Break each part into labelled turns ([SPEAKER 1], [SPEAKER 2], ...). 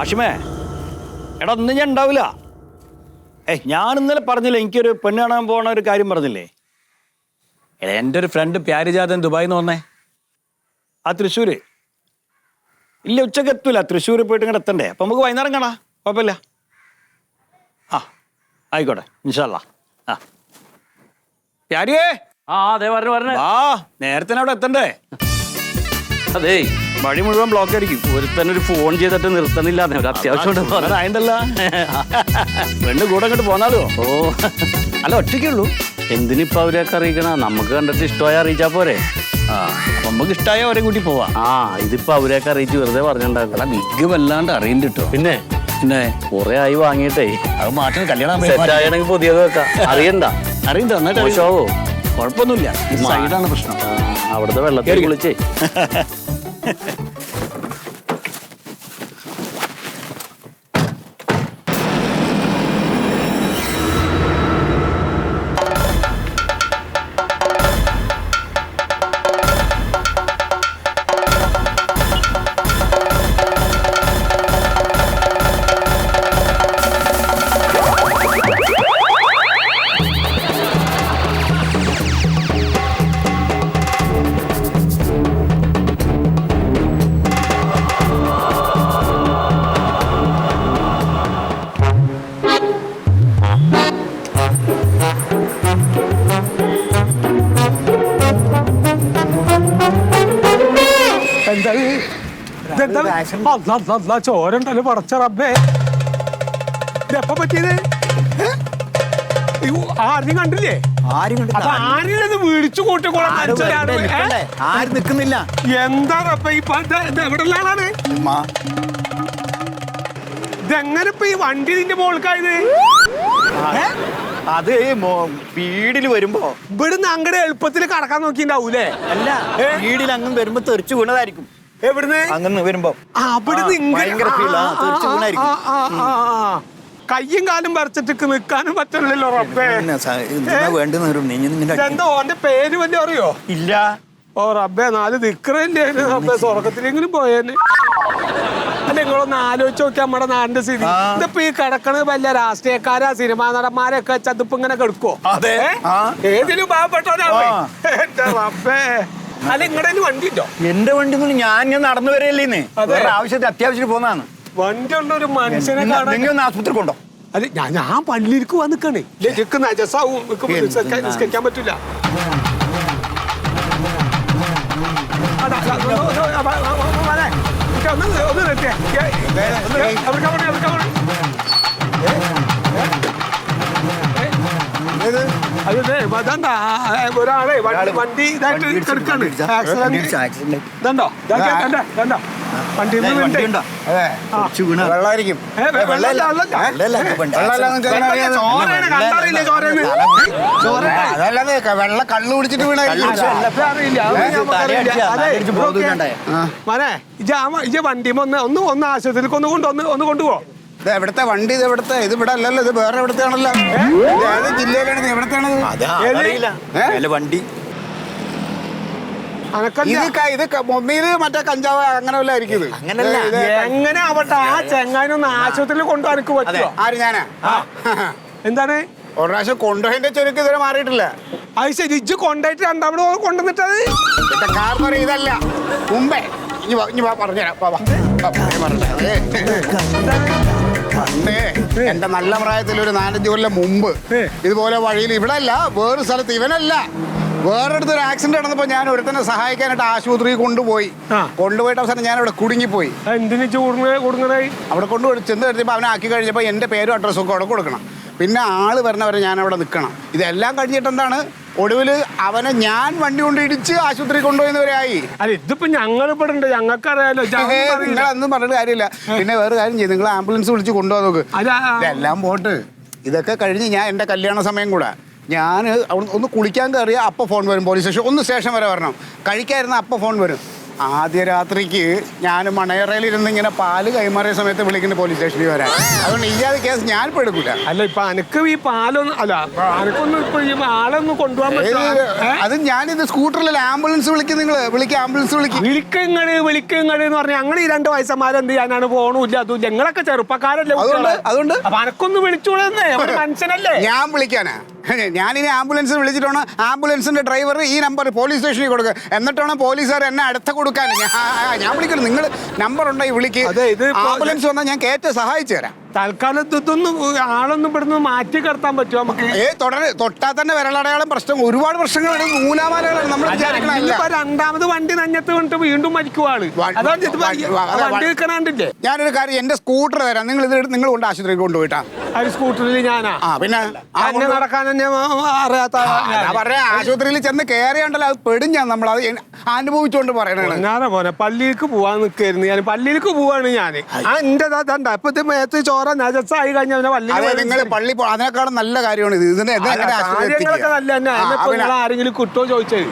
[SPEAKER 1] ആഷിമേ, എടാ ഇന്ന് ഞാൻ ഉണ്ടാവില്ല. ഞാൻ ഇന്നലെ പറഞ്ഞില്ലേ എനിക്കൊരു പെണ്ണ് കാണാൻ പോകണ ഒരു കാര്യം പറഞ്ഞില്ലേ? എൻ്റെ ഒരു ഫ്രണ്ട് പ്യാരിജാതൻ ദുബായിൽ നിന്ന് വന്നേ, ആ തൃശ്ശൂര്. ഇല്ല, ഉച്ചക്ക് എത്തൂല, തൃശ്ശൂർ പോയിട്ട് ഇങ്ങോട്ട് എത്തണ്ടേ. അപ്പം നമുക്ക് വൈകുന്നേരം കാണാം, കുഴപ്പമില്ല. ആ ആയിക്കോട്ടെ, ഇൻഷാല്ലാ. ആ പ്യാരിയേ,
[SPEAKER 2] അതെ പറഞ്ഞു.
[SPEAKER 1] ആ നേരത്തെ അവിടെ എത്തണ്ടേ?
[SPEAKER 2] അതേ,
[SPEAKER 1] വഴി മുഴുവൻ ബ്ലോക്ക് ആയിരിക്കും.
[SPEAKER 2] ഒരുത്തന്നെ ഒരു ഫോൺ ചെയ്തിട്ട് നിർത്തുന്നില്ല. ഒരു അത്യാവശ്യം
[SPEAKER 1] ആയതല്ല, പെണ്ണ് കൂടെ അങ്ങോട്ട് പോന്നാലോ?
[SPEAKER 2] ഓ
[SPEAKER 1] അല്ല, ഒറ്റയ്ക്കുള്ളൂ.
[SPEAKER 2] എന്തിനിപ്പോ അവരെയൊക്കെ അറിയിക്കണ? നമുക്ക് കണ്ടിട്ട് ഇഷ്ടമായ അറിയിച്ചാ പോരെ?
[SPEAKER 1] ആ നമുക്ക് ഇഷ്ടമായ അവരെ കൂട്ടി പോവാ.
[SPEAKER 2] ഇതിപ്പോ അവരെയൊക്കെ അറിയിച്ച് വെറുതെ പറഞ്ഞിട്ടുണ്ടാക്കണം.
[SPEAKER 1] ബിഗ് വല്ലാണ്ട് അറിയണ്ട കേട്ടോ.
[SPEAKER 2] പിന്നെ കുറെ ആയി വാങ്ങിയിട്ടേ.
[SPEAKER 1] അത് മാറ്റം കല്യാണം
[SPEAKER 2] സെറ്റാണെങ്കിൽ പുതിയത് വെക്കാം. അറിയണ്ട
[SPEAKER 1] അറിയണ്ട
[SPEAKER 2] മോശമാവോ?
[SPEAKER 1] കുഴപ്പമൊന്നുമില്ല, സൈഡാണ് പ്രശ്നം.
[SPEAKER 2] അവിടുത്തെ വെള്ളത്തിൽ കുളിച്ചേ.
[SPEAKER 3] ചോരണ്ടല്ലോ പടച്ച റബ്ബേ. എപ്പ പറ്റിയത്? ആരും കണ്ടില്ലേ? ആരും വിളിച്ചു കൂട്ടിക്കോളാം.
[SPEAKER 1] ആരും നിക്കുന്നില്ല.
[SPEAKER 3] എന്താ റബ്ബേ എവിടെ ആളാണ്? ഇതെങ്ങനെ ഇപ്പൊ ഈ വണ്ടി നിന്റെ മോൾക്കായത്?
[SPEAKER 1] അത് വീടിൽ വരുമ്പോ
[SPEAKER 3] ഇവിടുന്ന് അങ്ങടെ എളുപ്പത്തിൽ കടക്കാൻ നോക്കിണ്ടാവൂലേ?
[SPEAKER 1] അല്ല, വീടിൽ അങ്ങ് വരുമ്പോ തെറിച്ചു വീണതായിരിക്കും.
[SPEAKER 3] എവിടുന്ന്?
[SPEAKER 1] അങ്ങനെ വരുമ്പോ
[SPEAKER 3] കയ്യും കാലും വരച്ചിട്ട് നിൽക്കാനും പറ്റില്ലല്ലോ റബ്ബേ. എന്താ ഓന്റെ പേര് വല്ല അറിയോ?
[SPEAKER 1] ഇല്ല.
[SPEAKER 3] ഓ റബ്ബേ, 4 ദിക്റല്ലേ റബ്ബേ, സ്വർഗത്തിലെങ്കിലും പോയേന്. അല്ല, നിങ്ങളൊന്ന് ആലോചിച്ച് നോക്കി നമ്മുടെ നാടിന്റെ സ്ഥിതി. ഇതിപ്പോ ഈ കിടക്കണത് വല്ല രാഷ്ട്രീയക്കാരാ സിനിമാ നടന്മാരൊക്കെ ചതിപ്പ് ഇങ്ങനെ കിടക്കുവോ? ഏതിലും പാവപ്പെട്ടവരാണ്. എന്റെ റബ്ബേ. അല്ല, നിങ്ങളുടെ വണ്ടി ഉണ്ടോ?
[SPEAKER 1] എന്റെ വണ്ടി ഞാൻ നടന്നു വരല്ലേന്ന്, ആവശ്യത്തിന് അത്യാവശ്യത്തിന് പോന്നാണ്.
[SPEAKER 3] വണ്ടി ഉണ്ടോ? ഒരു മനുഷ്യനെ
[SPEAKER 1] കാണാൻ ആശുപത്രി കൊണ്ടോ?
[SPEAKER 3] അല്ല, ഞാൻ പള്ളിയിലേക്ക് വന്ന് നിൽക്കണേ. നജസാവും, നിസ്കരിക്കാൻ പറ്റൂല. ഒന്ന് നിർത്തിയേ. അതണ്ട, ഒരാളെ വണ്ടി ഇതായിട്ട് കിടക്കാണ്. ഇതുണ്ടോ? വണ്ടി
[SPEAKER 1] വെള്ളമായിരിക്കും. വെള്ള കള്ളു കുടിച്ചിട്ട് വീണ
[SPEAKER 3] മനെ ഇജ വണ്ടിമ ഒന്ന് ആശുപത്രിക്ക് ഒന്ന് കൊണ്ടുപോ.
[SPEAKER 1] എവിടത്തെ വണ്ടി? ഇത് എവിടത്തെ? ഇത് ഇവിടെ അല്ലല്ലോ, ഇത് വേറെ എവിടത്തെയാണല്ലോ. ഏത് ജില്ലയിലാണ്? എവിടത്തെയാണത് വണ്ടി? ഇത് മൊബൈല് മറ്റേ കഞ്ചാവ് അങ്ങനെ വല്ല ആയിരിക്കും.
[SPEAKER 3] എങ്ങനെ ആവട്ടെ, ആ ചെങ്ങാനൊന്ന് ആശുപത്രിയിൽ കൊണ്ടുപോകാൻ പറ്റുമോ?
[SPEAKER 1] ആര്? ഞാനാ?
[SPEAKER 3] എന്താണ്?
[SPEAKER 1] ഒരു പ്രാവശ്യം കൊണ്ടുപോയതിന്റെ ചുരുക്ക് ഇതുവരെ മാറിയിട്ടില്ല.
[SPEAKER 3] അത് ശരി, ഇജ്ജ് കൊണ്ടായിട്ട് രണ്ടാമത് കൊണ്ടുവന്നിട്ടത്
[SPEAKER 1] കാർ ഇതല്ല, മുമ്പേ പറഞ്ഞുതരാം. എന്റെ നല്ല പ്രായത്തിൽ ഒരു 4-5 കൊല്ലം മുമ്പ് ഇതുപോലെ വഴിയിൽ, ഇവിടെ അല്ല വേറൊരു സ്ഥലത്ത്, ഇവനല്ല വേറെടുത്തൊരു ആക്സിഡന്റ് നടന്നപ്പോ ഞാൻ ഒരുത്തന്നെ സഹായിക്കാനായിട്ട് ആശുപത്രിയിൽ കൊണ്ടുപോയിട്ട് അവസാനം ഞാൻ അവിടെ കുടുങ്ങിപ്പോയി. അവിടെ കൊണ്ടുപോയി ചെന്ന് കഴിഞ്ഞപ്പോ അവനെ ആക്കി കഴിഞ്ഞപ്പോ എന്റെ പേരും അഡ്രസ്സും ഒക്കെ അവിടെ കൊടുക്കണം. പിന്നെ ആള് വരണവരെ ഞാൻ അവിടെ നിൽക്കണം. ഇതെല്ലാം കഴിഞ്ഞിട്ട് എന്താണ്, ഒടുവിൽ അവനെ ഞാൻ വണ്ടി കൊണ്ട് ഇടിച്ച് ആശുപത്രി കൊണ്ടുപോയവരായി.
[SPEAKER 3] അല്ല, ഇതിപ്പോ ഞങ്ങളിവിടെ ഞങ്ങൾക്കറിയാലോ.
[SPEAKER 1] നിങ്ങളൊന്നും പറഞ്ഞിട്ട് കാര്യമില്ല. പിന്നെ വേറെ കാര്യം ചെയ്യും, നിങ്ങൾ ആംബുലൻസ് വിളിച്ച് കൊണ്ടുപോകാൻ നോക്ക്. ഇതെല്ലാം പോട്ട് ഇതൊക്കെ കഴിഞ്ഞ് ഞാൻ എന്റെ കല്യാണ സമയം കൂടെ ഞാൻ ഒന്ന് കുളിക്കാൻ കയറിയ അപ്പം ഫോൺ വരും പോലീസ് സ്റ്റേഷൻ. ഒന്ന് സ്റ്റേഷൻ വരെ വരണം. കഴിക്കാതിരുന്ന അപ്പം ഫോൺ വരും. ആദ്യ രാത്രിക്ക് ഞാൻ മണയറയിലിരുന്ന് ഇങ്ങനെ പാല് കൈമാറിയ സമയത്ത് വിളിക്കുന്ന പോലീസ് സ്റ്റേഷനിൽ വരാൻ. അതുകൊണ്ട് ഈ അത് കേസ് ഞാൻ ഇപ്പൊ എടുക്കൂല.
[SPEAKER 3] അല്ല ഇപ്പൊ അനക്ക് ഈ പാലൊന്നും അല്ല അനക്കൊന്നും ഇപ്പൊ ഈ ആളൊന്നും കൊണ്ടുപോകാൻ പറ്റില്ല.
[SPEAKER 1] അത് ഞാനിത് സ്കൂട്ടറിലല്ല ആംബുലൻസ് വിളിക്കും. നിങ്ങൾ വിളിക്കുക, ആംബുലൻസ് വിളിക്കും.
[SPEAKER 3] വിളിക്കങ്ങള് എന്ന് പറഞ്ഞാൽ ഞങ്ങൾ ഈ 2 വയസ്സന്മാരെ എന്ത് ചെയ്യാനാണ് പോണില്ല. അതും ഞങ്ങളൊക്കെ ചെറുപ്പക്കാരല്ലേ.
[SPEAKER 1] അതുകൊണ്ട്
[SPEAKER 3] അപ്പൊ അനക്കൊന്ന് വിളിച്ചോളന്നേ, മനുഷ്യനല്ലേ.
[SPEAKER 1] ഞാൻ വിളിക്കാനാ. ഞാനിനി ആംബുലൻസ് വിളിച്ചിട്ടാണ് ആംബുലൻസിന്റെ ഡ്രൈവർ ഈ നമ്പർ പോലീസ് സ്റ്റേഷനിൽ കൊടുക്കുക. എന്നിട്ടാണ് പോലീസുകാർ എന്നെ അടുത്ത കൊടുക്കാൻ. ഞാൻ വിളിക്കണം. നിങ്ങൾ നമ്പർ ഉണ്ടെങ്കിൽ വിളിക്കുക. ആംബുലൻസ് വന്നാൽ ഞാൻ കയറ്റ സഹായിച്ചു തരാം.
[SPEAKER 3] തൽക്കാലം ഇതൊന്നും ആളൊന്നും ഇവിടുന്ന് മാറ്റി കിടത്താൻ പറ്റുമോ നമുക്ക്?
[SPEAKER 1] തൊട്ടാൽ തന്നെ വിരലടയാളം പ്രശ്നം. ഒരുപാട് പ്രശ്നങ്ങളാണ്, നൂലാമാലകളാണ്. നമ്മൾ
[SPEAKER 3] രണ്ടാമത് വണ്ടി നഞ്ഞത്ത് കൊണ്ടിട്ട് വീണ്ടും മരിക്കുവാള്. വണ്ടി നിൽക്കണാണ്ടില്ലേ?
[SPEAKER 1] ഞാനൊരു കാര്യം, എന്റെ സ്കൂട്ടർ തരാം. നിങ്ങൾ കൊണ്ട് ആശുപത്രിക്ക് കൊണ്ടുപോയിട്ടാ.
[SPEAKER 3] ഒരു സ്കൂട്ടറിൽ ഞാനാ
[SPEAKER 1] പിന്നെ
[SPEAKER 3] നടക്കാൻ തന്നെ അറിയാത്ത
[SPEAKER 1] പറയാ. ആശുപത്രിയിൽ ചെന്ന് കയറിയാണ്ടല്ലോ അത് പെടും. ഞാൻ നമ്മളത് അനുഭവിച്ചുകൊണ്ട് പറയണേ.
[SPEAKER 3] ഞാനാ പോനെ പള്ളിയിലേക്ക് പോവാൻ നിൽക്കായിരുന്നു. ഞാൻ പള്ളിയിലേക്ക് പോവാണ് ഞാൻ. എന്റെ ഇപ്പൊ ഇത് മേത്ത് ചോര നജസായി കഴിഞ്ഞാൽ
[SPEAKER 1] നിങ്ങൾ പള്ളി അതിനേക്കാളും നല്ല കാര്യമാണ് ഇത്.
[SPEAKER 3] കാര്യങ്ങളൊക്കെ നല്ല തന്നെ. ആരെങ്കിലും കിട്ടുമോ ചോദിച്ചത്?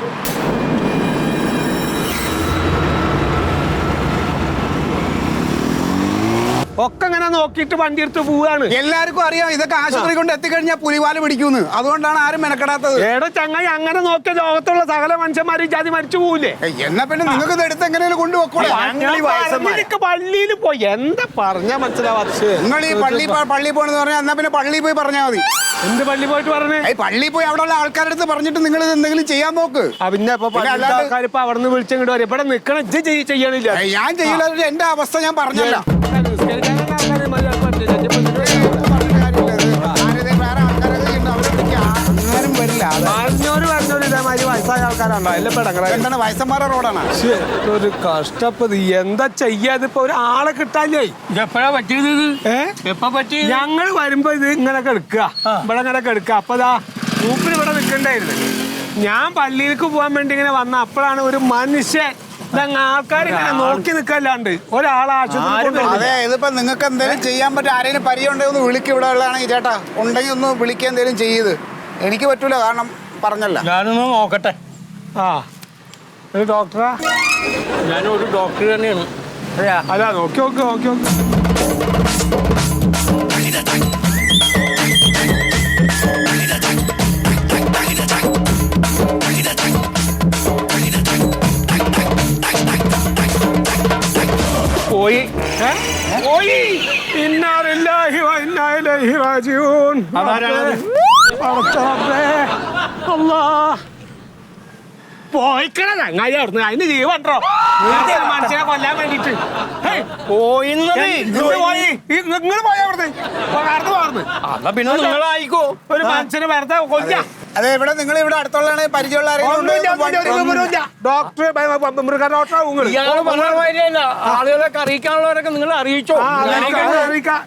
[SPEAKER 3] ഒക്കെ ഇങ്ങനെ നോക്കിയിട്ട് വണ്ടി എടുത്ത് പോവാണ്.
[SPEAKER 1] എല്ലാവർക്കും അറിയാം ഇതൊക്കെ ആശുപത്രി കൊണ്ട് എത്തിക്കഴിഞ്ഞാൽ പുലിവാല് പിടിക്കുന്നു. അതുകൊണ്ടാണ് ആരും മെനക്കെടാത്തത്.
[SPEAKER 3] ഏടെ ചങ്ങായി അങ്ങനെ നോക്കിയ ലോകത്തുള്ള സകല മനുഷ്യന്മാരും ജാതി മരിച്ചു പോവില്ലേ?
[SPEAKER 1] എന്നാ പിന്നെ നിങ്ങൾക്ക് ഇത് എടുത്ത് എങ്ങനെയും കൊണ്ടുപോക്കോളെ.
[SPEAKER 3] പള്ളിയിൽ പോയി എന്താ പറഞ്ഞാ മനസ്സിലാവാത്ത.
[SPEAKER 1] നിങ്ങൾ ഈ പള്ളി പോണെന്ന് പറഞ്ഞാൽ എന്നാ പിന്നെ പള്ളിയിൽ പോയി പറഞ്ഞാൽ മതി.
[SPEAKER 3] എന്ത് പള്ളി പോയിട്ട് പറഞ്ഞേ?
[SPEAKER 1] പള്ളിയിൽ പോയി അവിടെ ഉള്ള ആൾക്കാരുടെ അടുത്ത് പറഞ്ഞിട്ട് നിങ്ങൾ ഇത് എന്തെങ്കിലും ചെയ്യാൻ നോക്ക്.
[SPEAKER 3] പിന്നെ ആൾക്കാർ ഇപ്പൊ അവിടെ നിന്ന് വിളിച്ചിങ്ങോട്ട് വരും. ഇവിടെ നിക്കണം ചെയ്യണില്ല.
[SPEAKER 1] ഞാൻ ചെയ്യില്ല. എന്റെ അവസ്ഥ ഞാൻ പറഞ്ഞല്ലോ. എന്താണ് വയസ്സന്മാരുടെ റോഡാണ്?
[SPEAKER 3] ഒരു കഷ്ടപ്പത് എന്താ ചെയ്യാതിപ്പോ ഒരാളെ കിട്ടാല്ലേ.
[SPEAKER 2] എപ്പോഴാ പറ്റിയത്? എപ്പ പറ്റി?
[SPEAKER 3] ഞങ്ങൾ വരുമ്പോ ഇത് ഇങ്ങനെ കിടക്കുക, ഇവിടെ ഇങ്ങനെ കിടക്കുക. അപ്പതാ മൂപ്പിൽ ഇവിടെ നിൽക്കണ്ടായിരുന്നു. ഞാൻ പള്ളിയിലേക്ക് പോകാൻ വേണ്ടി ഇങ്ങനെ വന്ന അപ്പോഴാണ് ഒരു മനുഷ്യൻ ആൾക്കാർ ഇങ്ങനെ നോക്കി നിൽക്കല്ലാണ്ട് ഒരാളെ ആശുപത്രി.
[SPEAKER 1] അതെ, ഇതിപ്പോ നിങ്ങൾക്ക് എന്തെങ്കിലും ചെയ്യാൻ പറ്റും. ആരെങ്കിലും പരിചയം ഉണ്ടെങ്കിൽ ഒന്ന് വിളിക്കും. ഇവിടെ ഉള്ളതാണെങ്കിൽ ചേട്ടാ ഉണ്ടെങ്കിൽ ഒന്ന് വിളിക്കുക, എന്തെങ്കിലും ചെയ്ത്. എനിക്ക് പറ്റൂല, കാരണം പറഞ്ഞല്ല.
[SPEAKER 2] ഞാനൊന്ന് നോക്കട്ടെ.
[SPEAKER 3] ആ ഒരു ഡോക്ടറാ?
[SPEAKER 2] ഞാനൊരു ഡോക്ടർ തന്നെയാണ്.
[SPEAKER 3] അല്ല നോക്കി നോക്ക്.
[SPEAKER 2] പോയി
[SPEAKER 3] ഇന്നാലില്ലാഹി വ ഇന്നാ ഇലൈഹി റാജിഊൻ. അല്ലാഹ് പോയിക്കണ ചങ്ങായി അവിടുന്ന്. അതിന് ജീവണ്ടോ മനുഷ്യനെ കൊല്ലാൻ വേണ്ടിട്ട്? നിങ്ങൾ പോയ അവിടുന്ന്
[SPEAKER 2] പിന്നെ നിങ്ങളായിക്കോ
[SPEAKER 3] ഒരു മനുഷ്യനെ വെറുതെ കൊല്ലാം.
[SPEAKER 1] അതെ, ഇവിടെ നിങ്ങൾ ഇവിടെ അടുത്തുള്ള പരിചയമുള്ള
[SPEAKER 3] ഡോക്ടർ മൃഗ ഡോക്ടറാവും.
[SPEAKER 2] ആളുകളൊക്കെ അറിയിക്കാനുള്ളവരൊക്കെ നിങ്ങൾ അറിയിച്ചോ?
[SPEAKER 3] അറിയിക്കാം.